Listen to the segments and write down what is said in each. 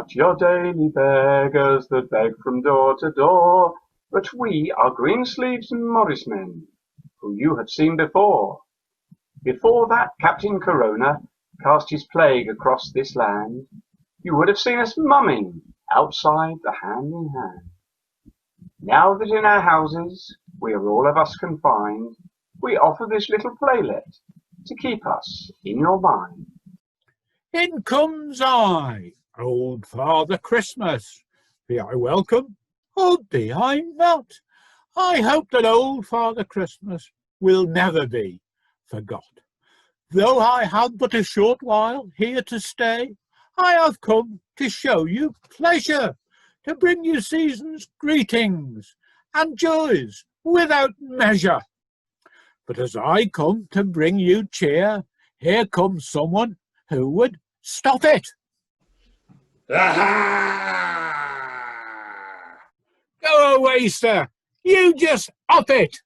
not your daily beggars that beg from door to door, but we are Greensleeves and Morrismen, who you have seen before. Before that Captain Corona cast his plague across this land, you would have seen us mumming outside the hand in hand. Now that in our houses we are all of us confined, we offer this little playlet to keep us in your mind. In comes I, old Father Christmas. Be I welcome, or be I not? I hope that old Father Christmas will never be forgot. Though I have but a short while here to stay, I have come to show you pleasure, to bring you season's greetings and joys without measure. But as I come to bring you cheer, here comes someone who would stop it. Go away, sir. You just up it.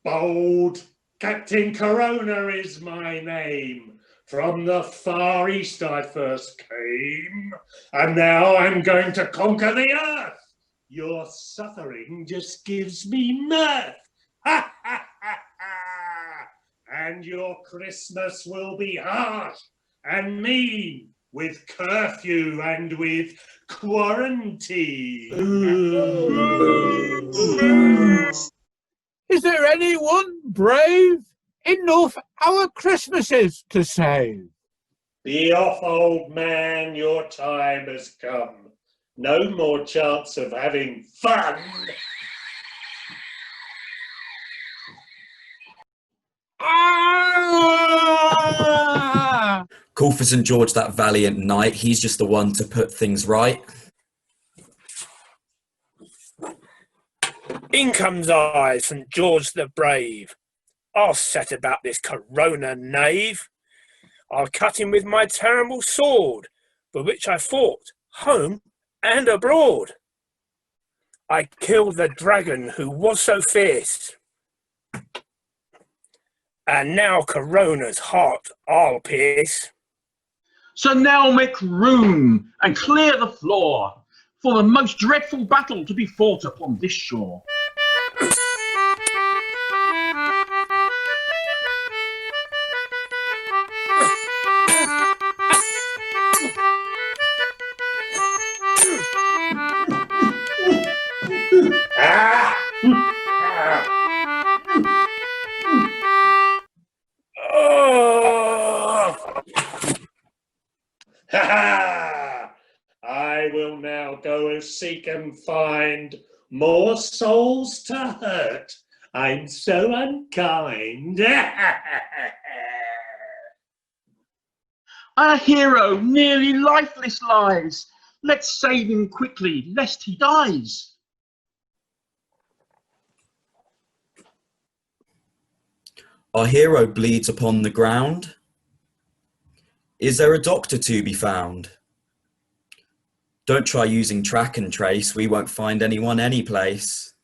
Bold Captain Corona is my name. From the Far East I first came, and now I'm going to conquer the earth. Your suffering just gives me mirth. Ha ha ha ha! And your Christmas will be harsh and mean, with curfew and with quarantine. Is there anyone brave enough our Christmases to save? Be off, old man, your time has come. No more chance of having fun. Ah! Call for St. George that valiant knight. He's just the one to put things right. In comes I, St. George the Brave. I'll set about this Corona knave. I'll cut him with my terrible sword, for which I fought home and abroad. I killed the dragon who was so fierce, and now Corona's heart I'll pierce. So now make room and clear the floor for the most dreadful battle to be fought upon this shore. I will now go and seek and find more souls to hurt. I'm so unkind. Our hero nearly lifeless lies. Let's save him quickly, lest he dies. Our hero bleeds upon the ground. Is there a doctor to be found? Don't try using track and trace. We won't find anyone any place.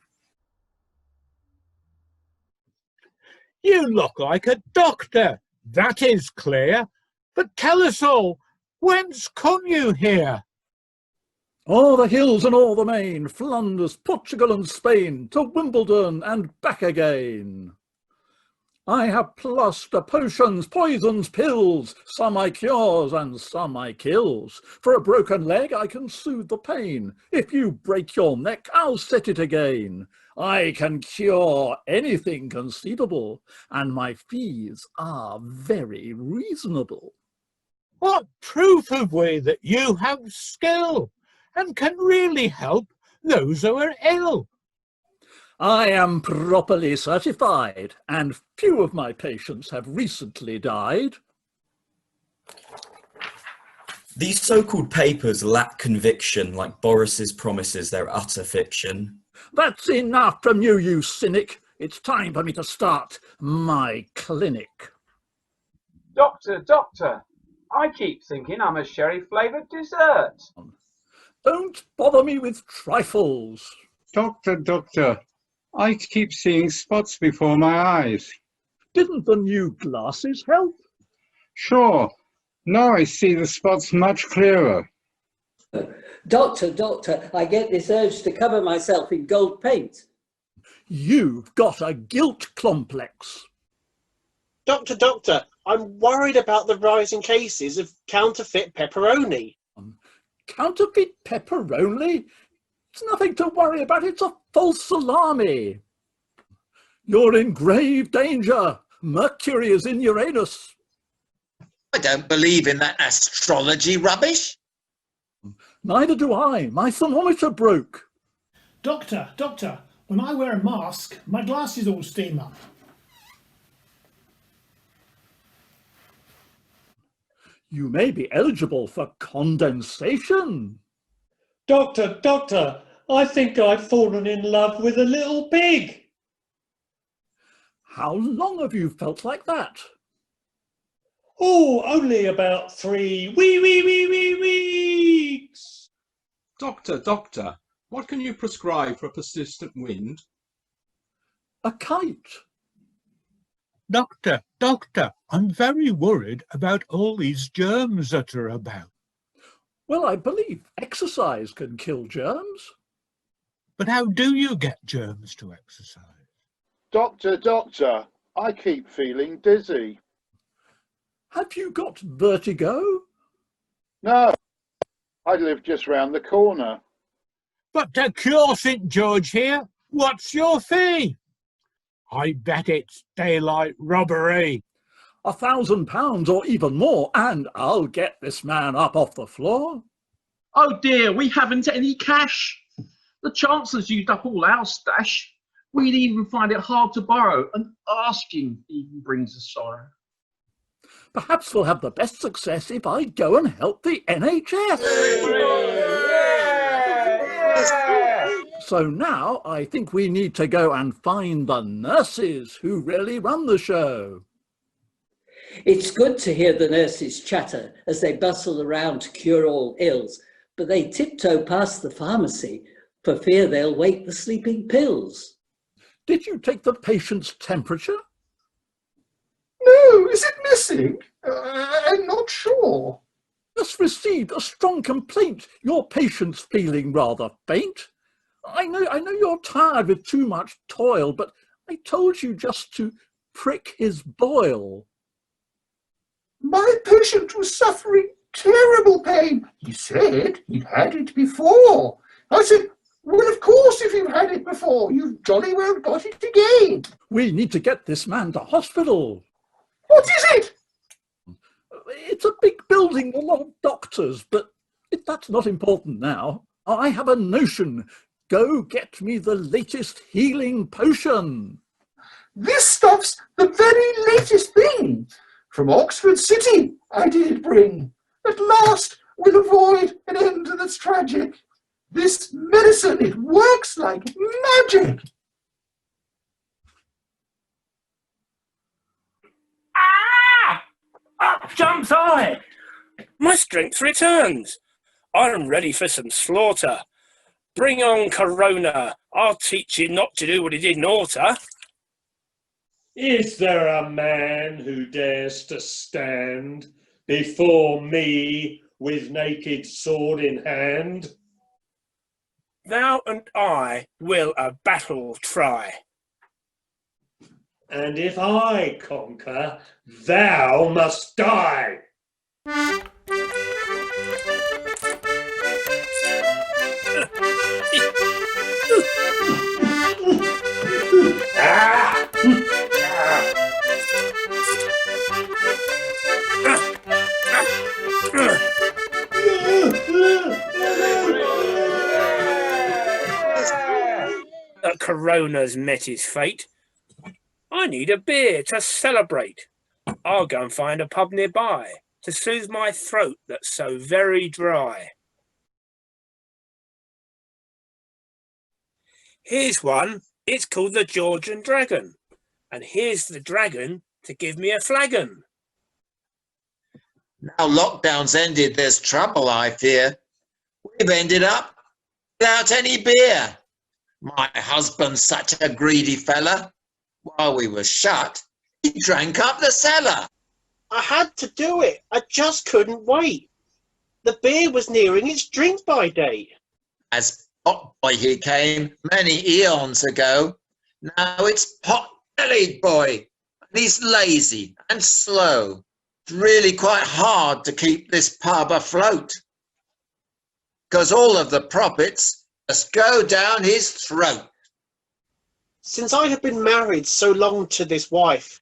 You look like a doctor, that is clear. But tell us all, whence come you here? O'er the hills and o'er the main, Flanders, Portugal and Spain, to Wimbledon and back again. I have plaster, potions, poisons, pills, some I cures and some I kills. For a broken leg I can soothe the pain. If you break your neck, I'll set it again. I can cure anything conceivable, and my fees are very reasonable. What proof have we that you have skill and can really help those who are ill? I am properly certified, and few of my patients have recently died. These so-called papers lack conviction, like Boris's promises, they're utter fiction. That's enough from you, you cynic. It's time for me to start my clinic. Doctor, I keep thinking I'm a sherry-flavoured dessert. Don't bother me with trifles. Doctor, I keep seeing spots before my eyes. Didn't the new glasses help? Sure. Now I see the spots much clearer. Doctor, doctor, I get this urge to cover myself in gold paint. You've got a guilt complex. Doctor, doctor, I'm worried about the rising cases of counterfeit pepperoni. Counterfeit pepperoni? It's nothing to worry about. It's a false salami. You're in grave danger. Mercury is in Uranus. I don't believe in that astrology rubbish. Neither do I. My thermometer broke. Doctor, doctor, when I wear a mask, my glasses all steam up. You may be eligible for condensation. Doctor, doctor, I think I've fallen in love with a little pig. How long have you felt like that? Oh, only about 3 weeks. Doctor, doctor, what can you prescribe for a persistent wind? A kite. Doctor, doctor, I'm very worried about all these germs that are about. Well, I believe exercise can kill germs. But how do you get germs to exercise? Doctor, doctor, I keep feeling dizzy. Have you got vertigo? No, I live just round the corner. But to cure St. George here, what's your fee? I bet it's daylight robbery. £1,000 or even more, and I'll get this man up off the floor. Oh dear, we haven't any cash. The Chancellor's used up all our stash. We'd even find it hard to borrow, and asking even brings us sorrow. Perhaps we'll have the best success if I go and help the NHS. So now I think we need to go and find the nurses who really run the show. It's good to hear the nurses chatter as they bustle around to cure all ills, but they tiptoe past the pharmacy for fear they'll wake the sleeping pills. Did you take the patient's temperature? No, is it missing? I'm not sure. Just received a strong complaint. Your patient's feeling rather faint. I know you're tired with too much toil, but I told you just to prick his boil. My patient was suffering terrible pain. He said he'd had it before. I said, well, of course, if you've had it before, you've jolly well got it again. We need to get this man to hospital. What is it? It's a big building, a lot of doctors, but that's not important now. I have a notion. Go get me the latest healing potion. This stuff's the very latest thing. From Oxford City I did it bring. At last we'll avoid an end that's tragic. This medicine, it works like magic. Ah! Up jumps I! My strength returns. I'm ready for some slaughter. Bring on Corona. I'll teach you not to do what he did in Orta. Is there a man who dares to stand before me with naked sword in hand? Thou and I will a battle try. And if I conquer, thou must die. Ah! That Corona's met his fate. I need a beer to celebrate. I'll go and find a pub nearby to soothe my throat that's so very dry. Here's one. It's called the Georgian Dragon. And here's the dragon to give me a flagon. Now lockdown's ended, there's trouble, I fear. We've ended up without any beer. My husband's such a greedy fella. While we were shut, he drank up the cellar. I had to do it. I just couldn't wait. The beer was nearing its drink-by date. As Potboy he came many eons ago. Now it's Pot-bellied Boy, and he's lazy and slow. It's really quite hard to keep this pub afloat, 'cause all of the profits just go down his throat. Since I have been married so long to this wife,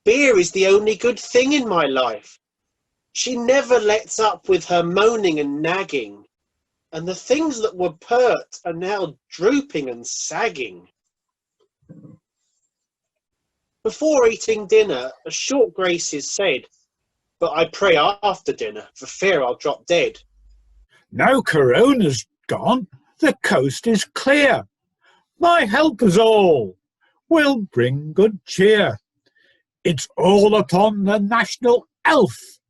beer is the only good thing in my life. She never lets up with her moaning and nagging, and the things that were pert are now drooping and sagging. Before eating dinner, a short grace is said, but I pray after dinner for fear I'll drop dead. Now Corona's gone, the coast is clear. My helpers all will bring good cheer. It's all upon the national health.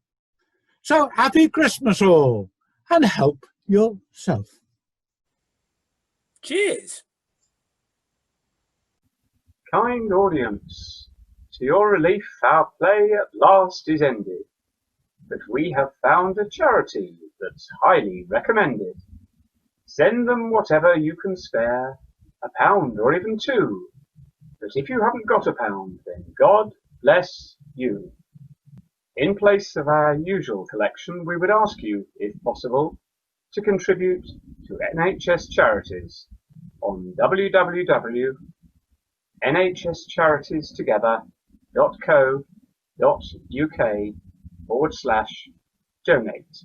So happy Christmas all, and help yourself. Cheers. Kind audience, to your relief our play at last is ended, but we have found a charity that's highly recommended. Send them whatever you can spare, £1 or even £2, but if you haven't got £1, then God bless you. In place of our usual collection, we would ask you, if possible, to contribute to NHS Charities on www.nhscharitiestogether.co.uk/donate.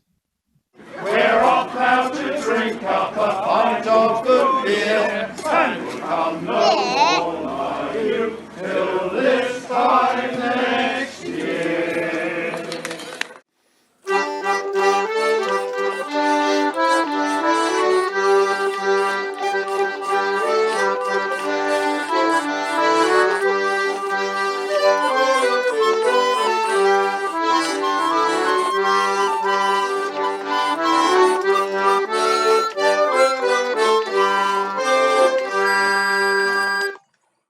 We're off now to drink up a pint of good beer, and come